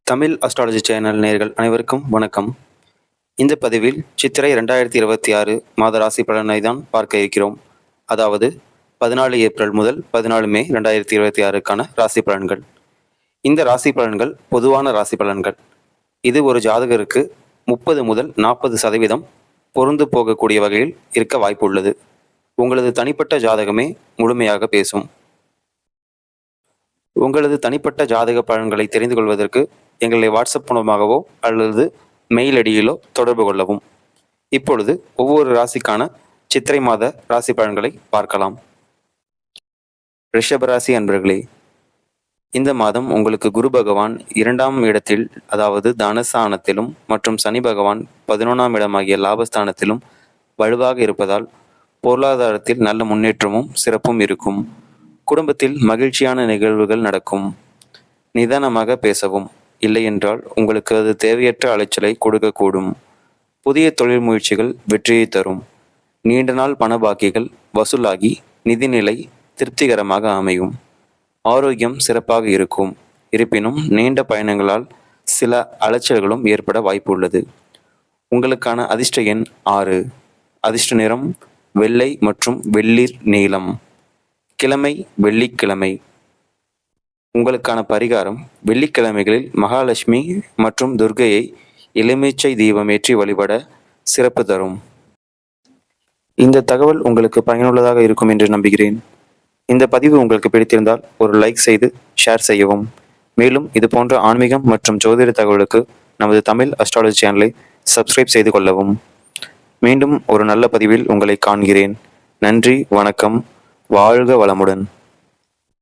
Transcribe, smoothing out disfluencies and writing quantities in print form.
Tamil astrology channel நேயர்கள் அனைவருக்கும் வணக்கம். இந்த பதிவில் சித்திரை 2026 மாத ராசி பலனை தான் பார்க்க இருக்கிறோம். அதாவது 14 ஏப்ரல் முதல் 14 மே 2026க்கான ராசி பலன்கள். இந்த ராசி பலன்கள் பொதுவான ராசி பலன்கள். இது ஒரு ஜாதகருக்கு 30 முதல் 40% பொருந்து போகக்கூடிய வகையில் இருக்க வாய்ப்பு உள்ளது. உங்களது தனிப்பட்ட ஜாதகமே முழுமையாக பேசும். உங்களது தனிப்பட்ட ஜாதக பலன்களை தெரிந்து கொள்வதற்கு எங்களை வாட்ஸ்அப் மூலமாகவோ அல்லது மெயில் ஐடியிலோ தொடர்பு கொள்ளவும். இப்பொழுது ஒவ்வொரு ராசிக்கான சித்திரை மாத ராசி பலன்களை பார்க்கலாம். ரிஷபராசி அன்பர்களே, இந்த மாதம் உங்களுக்கு குரு பகவான் 2ஆம் இடத்தில், அதாவது தனஸ்தானத்திலும், மற்றும் சனி பகவான் 11ஆம் இடமாகிய லாபஸ்தானத்திலும் வலுவாக இருப்பதால் பொருளாதாரத்தில் நல்ல முன்னேற்றமும் சிறப்பும் இருக்கும். குடும்பத்தில் மகிழ்ச்சியான நிகழ்வுகள் நடக்கும். நிதானமாக பேசவும், இல்லையென்றால் உங்களுக்கு அது தேவையற்ற அலைச்சலை கொடுக்கக்கூடும். புதிய தொழில் முயற்சிகள் வெற்றியை தரும். நீண்ட நாள் பண பாக்கிகள் வசூலாகி நிதிநிலை திருப்திகரமாக அமையும். ஆரோக்கியம் சிறப்பாக இருக்கும். இருப்பினும் நீண்ட பயணங்களால் சில அலைச்சல்களும் ஏற்பட வாய்ப்பு உள்ளது. உங்களுக்கான அதிர்ஷ்ட எண் 6. அதிர்ஷ்ட நிறம் வெள்ளை மற்றும் வெள்ளீர் நீலம். கிழமை வெள்ளிக்கிழமை. உங்களுக்கான பரிகாரம்: வெள்ளிக்கிழமைகளில் மகாலட்சுமி மற்றும் துர்க்கையை எலுமிச்சை தீபம் ஏற்றி வழிபட சிறப்பு தரும். இந்த தகவல் உங்களுக்கு பயனுள்ளதாக இருக்கும் என்று நம்புகிறேன். இந்த பதிவு உங்களுக்கு பிடித்திருந்தால் ஒரு லைக் செய்து ஷேர் செய்யவும். மேலும் இது போன்ற ஆன்மீகம் மற்றும் ஜோதிட தகவலுக்கு நமது தமிழ் அஸ்ட்ராலஜி சேனலை சப்ஸ்கிரைப் செய்து கொள்ளவும். மீண்டும் ஒரு நல்ல பதிவில் உங்களை காண்கிறேன். நன்றி, வணக்கம். வாழ்க வளமுடன்.